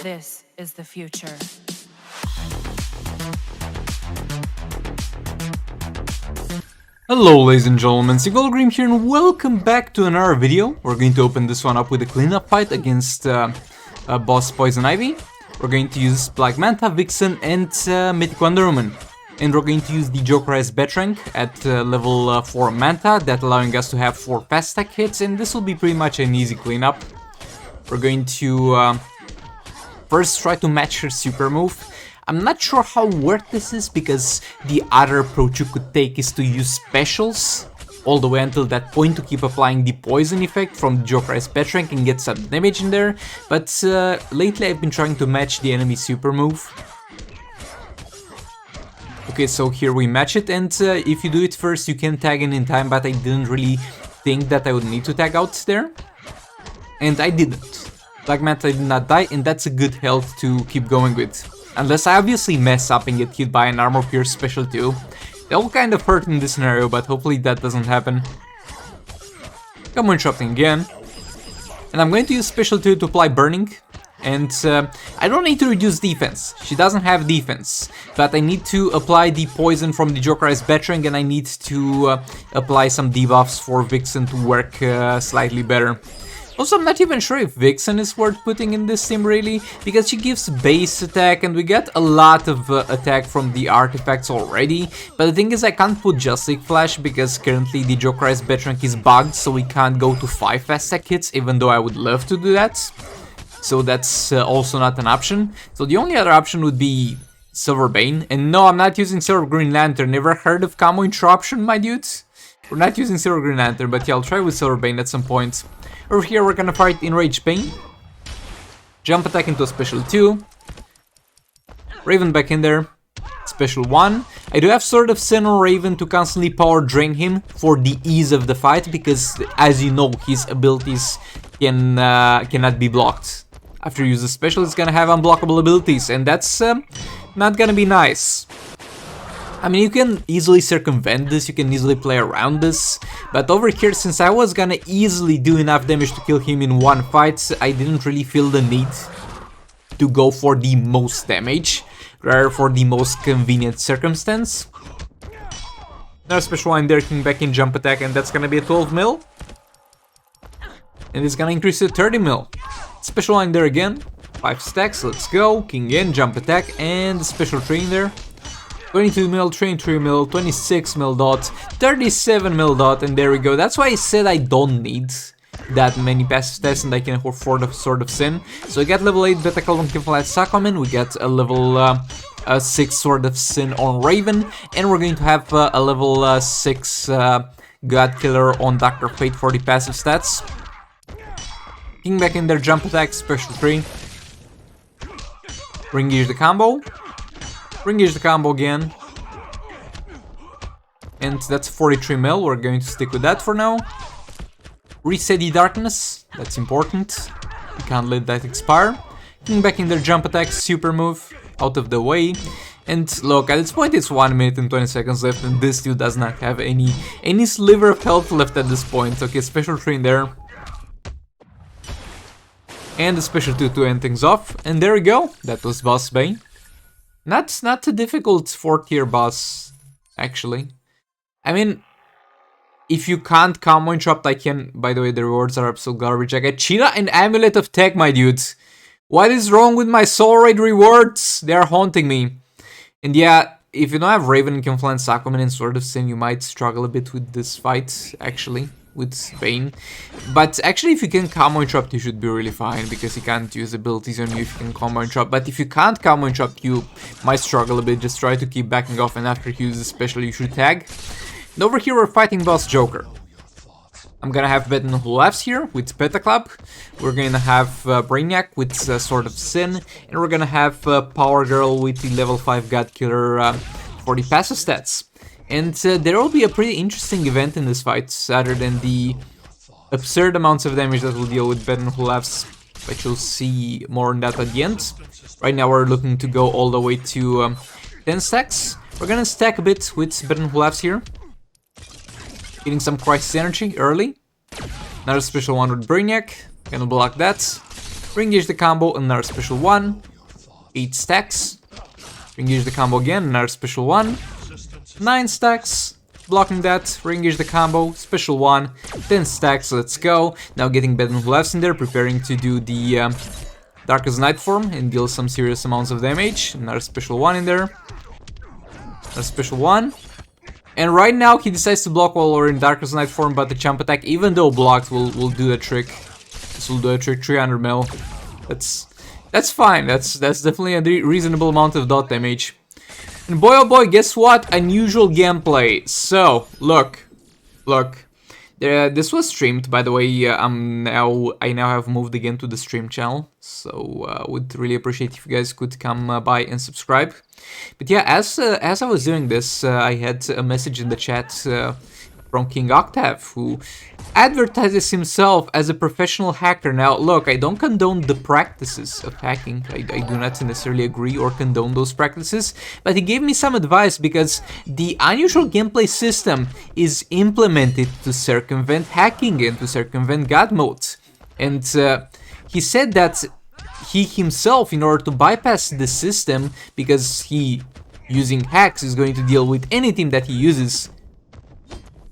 This is the future. Hello ladies and gentlemen, Green here and welcome back to another video. We're going to open this one up with a cleanup fight against boss Poison Ivy. We're going to use Black Manta, Vixen and Mythic Wonder Woman. And we're going to use the Jokerized Bet rank at level 4 Manta, that allowing us to have 4 fast attack hits, and this will be pretty much an easy cleanup. We're going to first try to match her super move. I'm not sure how worth this is, because the other approach you could take is to use specials all the way until that point to keep applying the poison effect from the Jokerized Bet rank and get some damage in there, but lately I've been trying to match the enemy super move. Okay, so here we match it, and if you do it first you can tag in time, but I didn't really think that I would need to tag out there. And I didn't. Black Manta did not die, and that's a good health to keep going with. Unless I obviously mess up and get hit by an Armor Pierce special too. That will kind of hurt in this scenario, but hopefully that doesn't happen. Come on, interrupting again. And I'm going to use special 2 to apply burning. And I don't need to reduce defense. She doesn't have defense. But I need to apply the poison from the Jokerized Bet rank, and I need to apply some debuffs for Vixen to work slightly better. Also, I'm not even sure if Vixen is worth putting in this team really, because she gives base attack and we get a lot of attack from the artifacts already. But the thing is, I can't put Justice Flash because currently the Jokerized Bet rank is bugged, so we can't go to 5 fast attack hits, even though I would love to do that. So that's also not an option. So the only other option would be Silver Bane. And no, I'm not using Silver Green Lantern. Never heard of Combo Interruption, my dudes? We're not using Silver Green Lantern, but yeah, I'll try with Silver Bane at some point. Over here we're gonna fight Enraged Bane. Jump attack into a special 2. Raven back in there. Special 1. I do have Sword of Sin on Raven to constantly power drain him for the ease of the fight, because as you know, his abilities cannot be blocked. After you use a special, it's gonna have unblockable abilities, and that's not gonna be nice. I mean, you can easily circumvent this, you can easily play around this, but over here, since I was gonna easily do enough damage to kill him in one fight, I didn't really feel the need to go for the most damage, rather for the most convenient circumstance. Another special line there, king back in jump attack, and that's gonna be a 12 mil. And it's gonna increase to 30 mil. Special line there again, 5 stacks, let's go, king in, jump attack, and the special train there. 22 mil, train 3 mil, 26 mil dot, 37 mil dot, and there we go. That's why I said I don't need that many passive stats and I can afford a Sword of Sin. So we get level 8 Beta Calvin Kiflat Sakomen, we get a level 6 Sword of Sin on Raven, and we're going to have a level 6 God Killer on Dr. Fate for the passive stats. King back in there, jump attack, special 3. Re-engage the combo. Re-engage the combo again. And that's 43 mil, we're going to stick with that for now. Reset the darkness, that's important. We can't let that expire. King back in there, jump attack, super move, out of the way. And look, at this point it's 1 minute and 20 seconds left, and this dude does not have any sliver of health left at this point. Okay, special 3 in there. And the special 2 to end things off, and there we go, that was Boss Bane. Not a difficult 4th tier boss, actually. I mean, if you can't combo interrupt, I can. By the way, the rewards are absolute garbage. I get Cheetah and Amulet of Tech, my dudes. What is wrong with my Soul Raid rewards? They are haunting me. And yeah, if you don't have Raven, Confluent, Sakomen, and Sword of Sin, you might struggle a bit with this fight, actually. With Bane. But actually, if you can combo interrupt, you should be really fine, because you can't use abilities on you if you can combo interrupt. But if you can't combo interrupt, you might struggle a bit. Just try to keep backing off, and after you use the special, you should tag. And over here, we're fighting Boss Joker. I'm gonna have Beten who laughs here with Beta Club. We're gonna have Brainiac with Sword of Sin, and we're gonna have Power Girl with the level 5 God Killer for the passive stats. And there will be a pretty interesting event in this fight, other than the absurd amounts of damage that we'll deal with Beten who laughs, but you'll see more on that at the end. Right now we're looking to go all the way to 10 stacks. We're gonna stack a bit with Beten who laughs here. Getting some Crisis Energy early. Another special one with Brainiac. Gonna block that. Re-engage the combo, another special 1. 8 stacks. Re-engage the combo again, another special 1. 9 stacks. Blocking that, re-engage the combo, special 1. 10 stacks, let's go. Now getting Bane left in there, preparing to do the Darkest Night form and deal some serious amounts of damage. Another special 1 in there. Another special 1. And right now he decides to block while we're in Darkest Night form, but the jump attack, even though blocked, will do the trick. This will do a trick, 300 mil. That's fine, that's definitely a reasonable amount of dot damage. And boy oh boy, guess what? Unusual gameplay. So, look. This was streamed, by the way. I now have moved again to the stream channel, so would really appreciate if you guys could come by and subscribe. But yeah, as I was doing this, I had a message in the chat from King Octave, who advertises himself as a professional hacker. Now, look, I don't condone the practices of hacking. I do not necessarily agree or condone those practices, but he gave me some advice because the unusual gameplay system is implemented to circumvent hacking and to circumvent God mode. And he said that he himself, in order to bypass the system, because he, using hacks, is going to deal with any team that he uses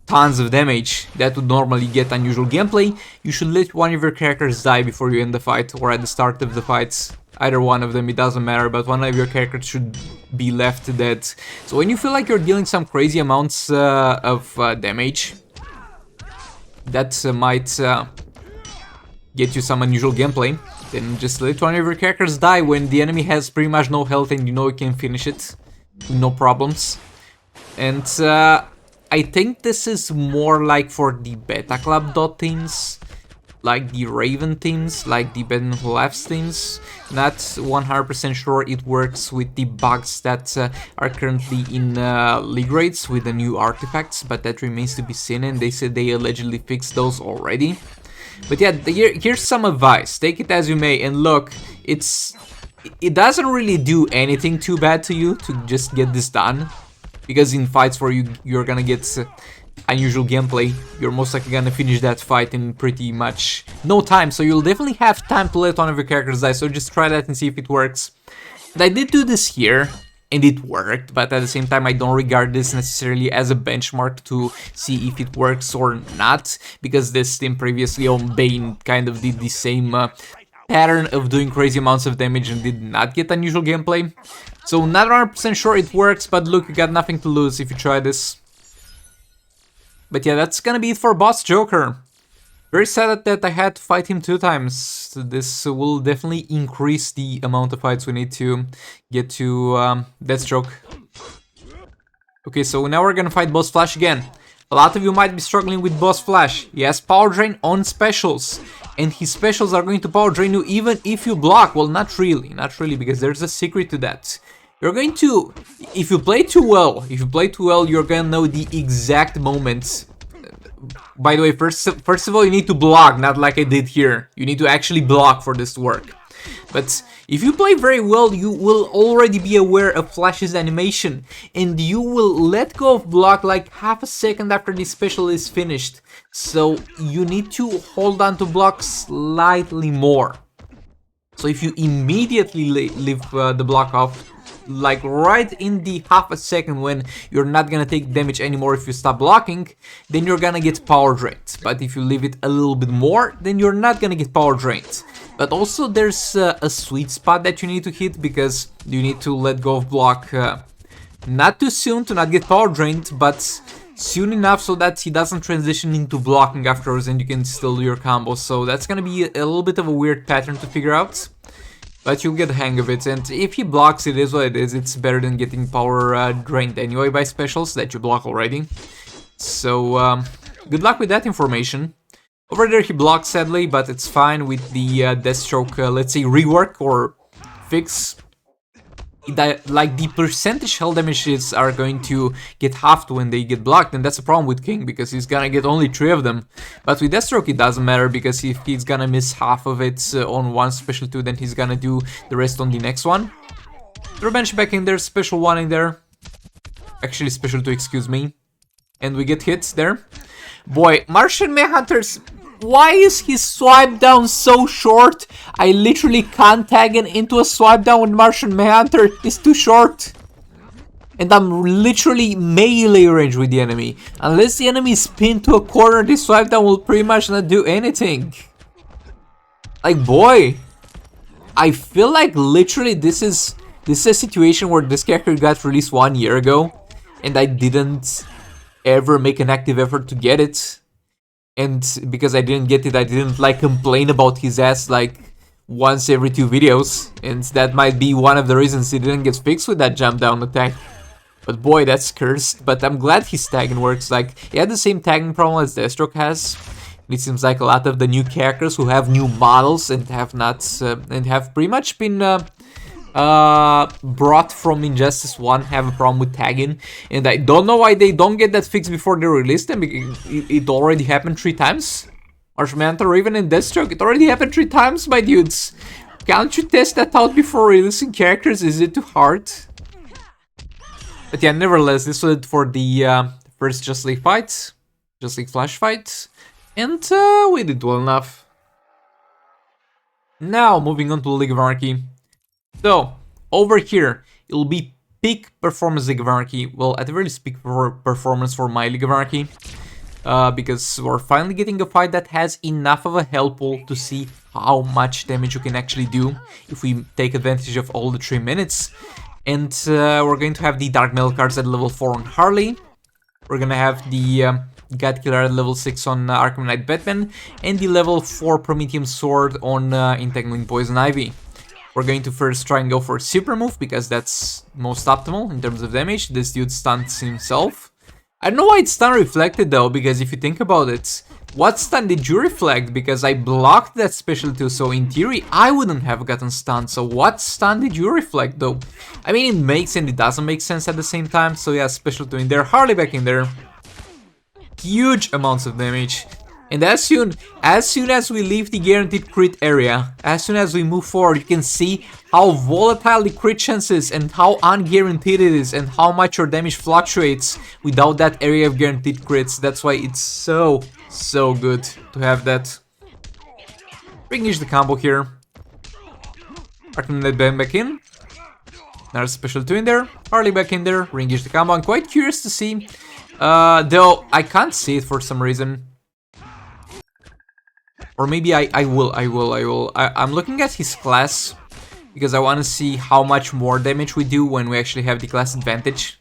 tons of damage that would normally get unusual gameplay, you should let one of your characters die before you end the fight or at the start of the fight. Either one of them, it doesn't matter, but one of your characters should be left dead. So when you feel like you're dealing some crazy amounts of damage, that might get you some unusual gameplay, then just let one of your characters die when the enemy has pretty much no health and you know you can finish it with no problems. And I think this is more like for the Beta Club dot teams, like the Raven teams, like the Bane Left teams. Not 100% sure it works with the bugs that are currently in league raids with the new artifacts, but that remains to be seen, and they said they allegedly fixed those already. But yeah, here's some advice, take it as you may, and look, it doesn't really do anything too bad to you to just get this done. Because in fights where you're gonna get unusual gameplay, you're most likely gonna finish that fight in pretty much no time. So you'll definitely have time to let one of your characters die, so just try that and see if it works. And I did do this here, and it worked, but at the same time I don't regard this necessarily as a benchmark to see if it works or not, because this team previously on Bane kind of did the same pattern of doing crazy amounts of damage and did not get unusual gameplay. So not 100% sure it works, but look, you got nothing to lose if you try this. But yeah, that's gonna be it for Boss Joker. Very sad that I had to fight him 2 times. This will definitely increase the amount of fights we need to get to Deathstroke. Okay, so now we're gonna fight Boss Flash again. A lot of you might be struggling with Boss Flash. He has power drain on specials, and his specials are going to power drain you even if you block. Well, not really, because there's a secret to that. You're going to, if you play too well, you're gonna know the exact moments. By the way, first of all, you need to block, not like I did here. You need to actually block for this to work. But if you play very well, you will already be aware of Flash's animation, and you will let go of block like half a second after the special is finished. So you need to hold on to block slightly more. So if you immediately leave the block off, like right in the half a second when you're not gonna take damage anymore if you stop blocking, then you're gonna get power drained. But if you leave it a little bit more, then you're not gonna get power drained. But also there's a sweet spot that you need to hit, because you need to let go of block not too soon to not get power drained, but soon enough so that he doesn't transition into blocking afterwards and you can still do your combo. So that's gonna be a little bit of a weird pattern to figure out, but you'll get the hang of it. And if he blocks, it is what it is. It's better than getting power drained anyway by specials that you block already. So good luck with that information. Over there he blocked sadly, but it's fine with the Deathstroke, let's say, rework or fix. Like the percentage health damages are going to get halved when they get blocked, and that's a problem with King because he's gonna get only 3 of them. But with Deathstroke it doesn't matter, because if he's gonna miss half of it on one special 2, then he's gonna do the rest on the next one. Revenge back in there, special 1 in there. Actually special 2, excuse me. And we get hits there. Boy, Martian Manhunters, Why is his swipe down so short? I literally can't tag into a swipe down with Martian Manhunter. It's too short. And I'm literally melee range with the enemy. Unless the enemy is pinned to a corner, this swipe down will pretty much not do anything. Like, boy, I feel like literally this is a situation where this character got released 1 year ago, and I didn't ever make an active effort to get it. And because I didn't get it, I didn't like complain about his ass like once every 2 videos. And that might be one of the reasons he didn't get fixed with that jump down attack. But boy, that's cursed. But I'm glad his tagging works. Like, he had the same tagging problem as Deathstroke has. It seems like a lot of the new characters who have new models and have not and have pretty much been brought from Injustice 1 have a problem with tagging, and I don't know why they don't get that fixed before they release them, because it already happened 3 times. Or Manta, or even in Deathstroke, it already happened 3 times, my dudes. Can't you test that out before releasing characters? Is it too hard? But yeah, nevertheless, this was it for the first Just League fight, Just League Flash fight, and we did well enough. Now, moving on to League of Anarchy. So, over here, it'll be peak performance League of Anarchy. Well, at the very least, peak performance for my League of Anarchy. Because we're finally getting a fight that has enough of a health pool to see how much damage you can actually do if we take advantage of all the 3 minutes. And we're going to have the Dark Metal cards at level 4 on Harley. We're gonna have the God Killer at level 6 on Arkham Knight Batman. And the level 4 Prometheum Sword on Entangling Poison Ivy. We're going to first try and go for Super Move, because that's most optimal in terms of damage. This dude stuns himself. I don't know why it's stun reflected though, because if you think about it, what stun did you reflect? Because I blocked that special too, so in theory I wouldn't have gotten stunned. So what stun did you reflect though? I mean, it makes and it doesn't make sense at the same time. So yeah, special 2 in there, Harley back in there. Huge amounts of damage. And as soon as we leave the guaranteed crit area, as soon as we move forward, you can see how volatile the crit chance is and how unguaranteed it is and how much your damage fluctuates without that area of guaranteed crits. That's why it's so good to have that. Finish the combo here. Arkham Knight Bane back in. Another special 2 in there. Harley back in there. Re-engage the combo. I'm quite curious to see. Though I can't see it for some reason. Or maybe I will. I'm looking at his class, because I want to see how much more damage we do when we actually have the class advantage.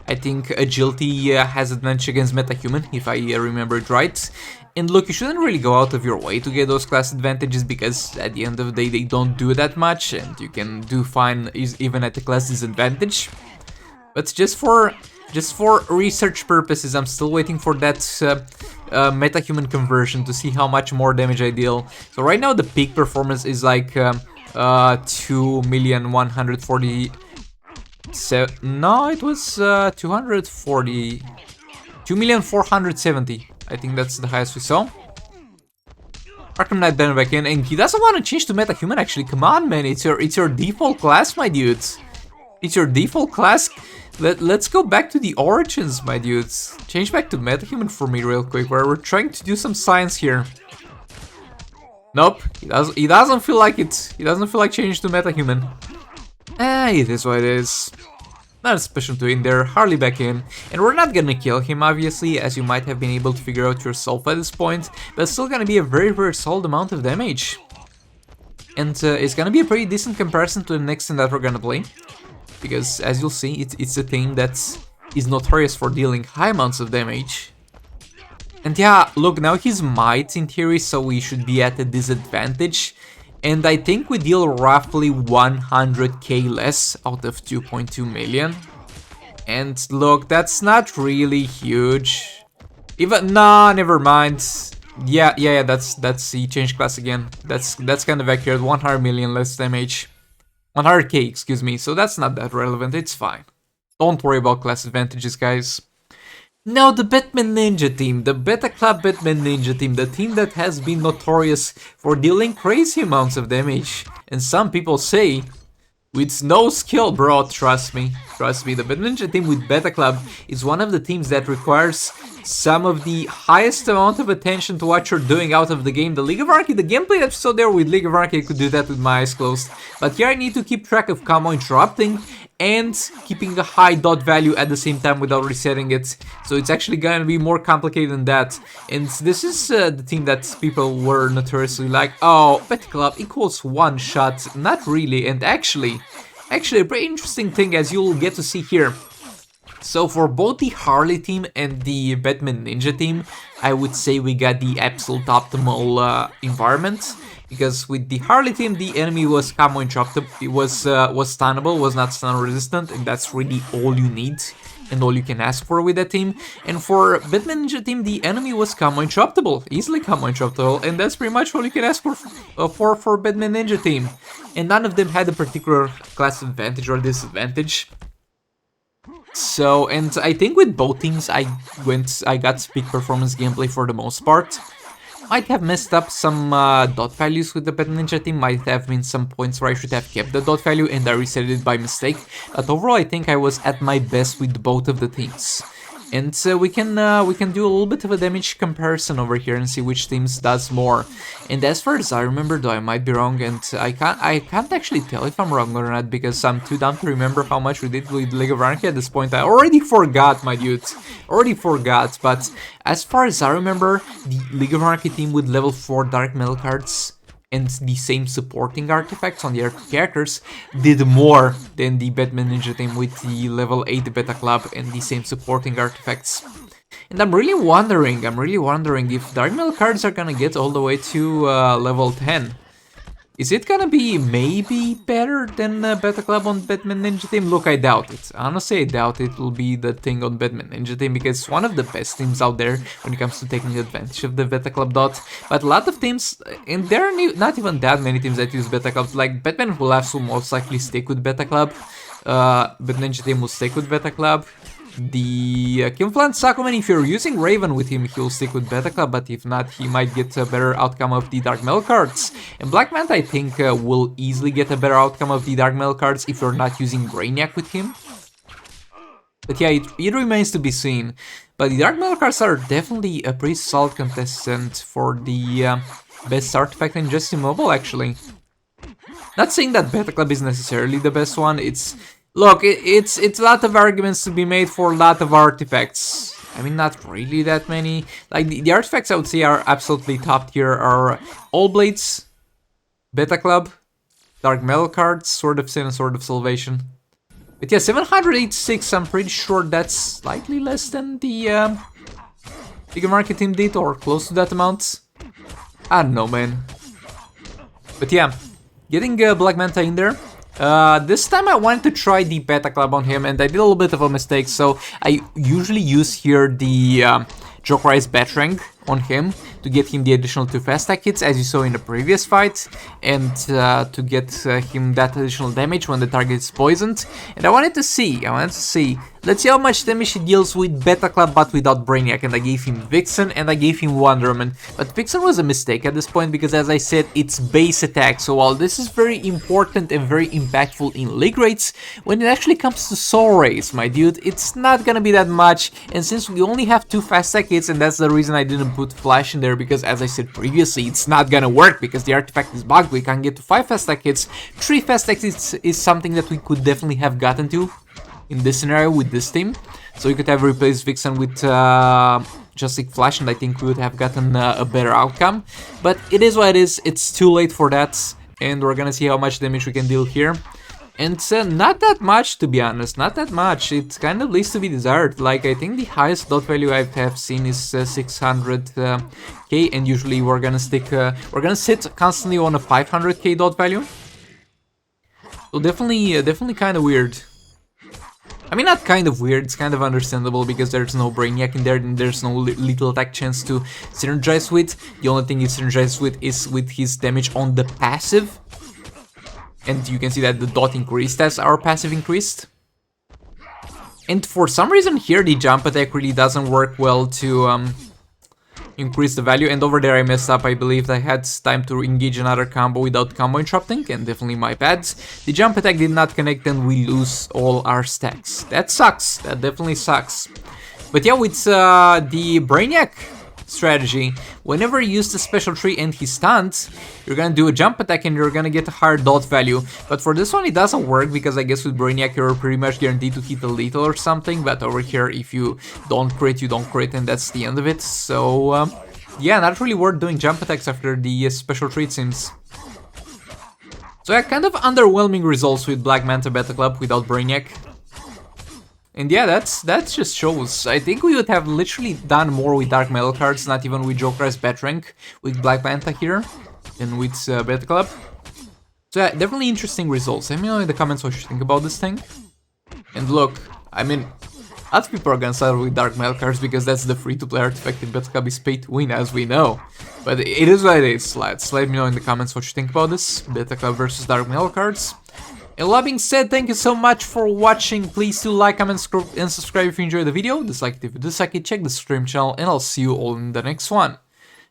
I think Agility has advantage against Metahuman, if I remember it right. And look, you shouldn't really go out of your way to get those class advantages, because at the end of the day they don't do that much, and you can do fine even at the class disadvantage. But just for research purposes, I'm still waiting for that metahuman conversion to see how much more damage I deal. So right now the peak performance is like 2,140. No, it was 240. 2,470. I think that's the highest we saw. Arkham Knight Bane back in, and he doesn't want to change to metahuman. Actually, come on, man! It's your default class, my dudes. It's your default class. Let's go back to the origins, my dudes. Change back to metahuman for me real quick, where we're trying to do some science here. Nope, he doesn't feel like it. He doesn't feel like changing to metahuman. It is what it is. Not a special 2 in there, Harley back in. And we're not gonna kill him, obviously, as you might have been able to figure out yourself at this point. But it's still gonna be a very solid amount of damage. And it's gonna be a pretty decent comparison to the next thing that we're gonna play. Because, as you'll see, it's a thing that is notorious for dealing high amounts of damage. And yeah, look, now he's might in theory, so we should be at a disadvantage. And I think we deal roughly 100k less out of 2.2 million. And look, that's not really huge. Even, nah, never mind. Yeah, that's he changed class again. That's kind of accurate. 100 million less damage. 100k, excuse me. So that's not that relevant. It's fine. Don't worry about class advantages, guys. Now the Batman Ninja team, the Beta Club Batman Ninja team, the team that has been notorious for dealing crazy amounts of damage. And some people say, with no skill, bro, trust me, the Batman Ninja team with Beta Club is one of the teams that requires some of the highest amount of attention to what you're doing out of the game. The League of Arcade, the gameplay that's so there with League of Arcade, I could do that with my eyes closed. But here I need to keep track of combo interrupting and keeping a high dot value at the same time without resetting it. So it's actually gonna be more complicated than that. And this is the thing that people were notoriously like, oh, Pet Club equals one shot. Not really, and actually a pretty interesting thing, as you'll get to see here. So for both the Harley team and the Batman Ninja team, I would say we got the absolute optimal environment. Because with the Harley team, the enemy was combo interruptible, it was stunnable, was not stun resistant, and that's really all you need and all you can ask for with that team. And for Batman Ninja team, the enemy was combo interruptible, easily combo interruptible, and that's pretty much all you can ask for Batman Ninja team. And none of them had a particular class advantage or disadvantage. So, and I think with both teams I got peak performance gameplay for the most part. Might have messed up some dot values with the Batman Ninja team, might have been some points where I should have kept the dot value and I reset it by mistake, but overall I think I was at my best with both of the teams. And we can do a little bit of a damage comparison over here and see which teams does more. And as far as I remember, though I might be wrong, and I can't actually tell if I'm wrong or not because I'm too dumb to remember how much we did with League of Anarchy at this point. I already forgot, my dude, already forgot. But as far as I remember, the League of Anarchy team with level 4 Dark Metal cards and the same supporting artifacts on the other characters did more than the Batman Ninja team with the level 8 Beta Club and the same supporting artifacts. And I'm really wondering if Dark Metal cards are gonna get all the way to level 10. Is it gonna be maybe better than Beta Club on Batman Ninja team? Look, I doubt it. Honestly, I doubt it will be the thing on Batman Ninja team because it's one of the best teams out there when it comes to taking advantage of the Beta Club dot. But a lot of teams, and there are not even that many teams that use Beta Clubs. Like Batman will have to most likely stick with Beta Club. Batman Ninja team will stick with Beta Club. The Kimflan Sakuman, if you're using Raven with him, he'll stick with Beta Club, but if not, he might get a better outcome of the Dark Metal cards. And Black Manta, I think, will easily get a better outcome of the Dark Metal cards if you're not using Brainiac with him. But yeah, it remains to be seen. But the Dark Metal cards are definitely a pretty solid contestant for the best artifact in Just Immobile, actually. Not saying that Beta Club is necessarily the best one, Look, it's a lot of arguments to be made for a lot of artifacts. I mean, not really that many. Like, the artifacts I would say are absolutely top tier are All Blades, Beta Club, Dark Metal cards, Sword of Sin and Sword of Salvation. But yeah, 786, I'm pretty sure that's slightly less than the Big Market team did, or close to that amount. I don't know, man. But yeah, getting Black Manta in there. This time I wanted to try the Beta Club on him, and I did a little bit of a mistake, so I usually use here the Jokerized Batarang on him to get him the additional 2 fast attack hits, as you saw in the previous fight, and to get him that additional damage when the target is poisoned. And I wanted to see, let's see how much damage he deals with Beta Club but without Brainiac, and I gave him Vixen and I gave him Wonder Woman. But Vixen was a mistake at this point because, as I said, it's base attack, so while this is very important and very impactful in league rates, when it actually comes to Soul Rays, my dude, it's not gonna be that much. And since we only have 2 fast attack hits, and that's the reason I didn't put Flash in there, because as I said previously, it's not gonna work because the artifact is bugged. We can't get to 5 fast attack hits. 3 fast attack hits is something that we could definitely have gotten to in this scenario with this team. So you could have replaced Vixen with just like Flash, and I think we would have gotten a better outcome. But it is what it is. It's too late for that, and we're gonna see how much damage we can deal here. And not that much, to be honest, not that much. It kind of leaves to be desired. Like, I think the highest dot value I have seen is 600k, and usually we're gonna sit constantly on a 500k dot value. So definitely kind of weird. I mean, not kind of weird, it's kind of understandable because there's no Brainiac in there and there's no lethal attack chance to synergize with. The only thing he synergizes with is with his damage on the passive. And you can see that the dot increased as our passive increased. And for some reason here the jump attack really doesn't work well to increase the value. And over there I messed up. I believe I had time to engage another combo without combo interrupting, and definitely my bad. The jump attack did not connect and we lose all our stacks. That sucks. That definitely sucks. But yeah, with the Brainiac strategy, whenever you use the special tree and he stuns, you're gonna do a jump attack and you're gonna get a higher dot value. But for this one it doesn't work, because I guess with Brainiac you're pretty much guaranteed to hit a little or something, but over here if you don't crit, you don't crit, and that's the end of it. So yeah, not really worth doing jump attacks after the special tree, it seems. So yeah, kind of underwhelming results with Black Manta Beta Club without Brainiac. And yeah, that just shows. I think we would have literally done more with Dark Metal cards, not even with Joker's Bet rank, with Black Manta here, than with Beta Club. So yeah, definitely interesting results. Let me know in the comments what you think about this thing. And look, I mean, lots of people are gonna start with Dark Metal cards because that's the free-to-play artifact and Beta Club is paid to win, as we know. But it is what it is, lads. Let me know in the comments what you think about this, Beta Club versus Dark Metal cards. And all that being said, thank you so much for watching. Please do like, comment, and subscribe if you enjoyed the video. Dislike it if you dislike it, check the stream channel, and I'll see you all in the next one.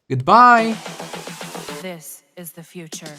Goodbye! This is the future.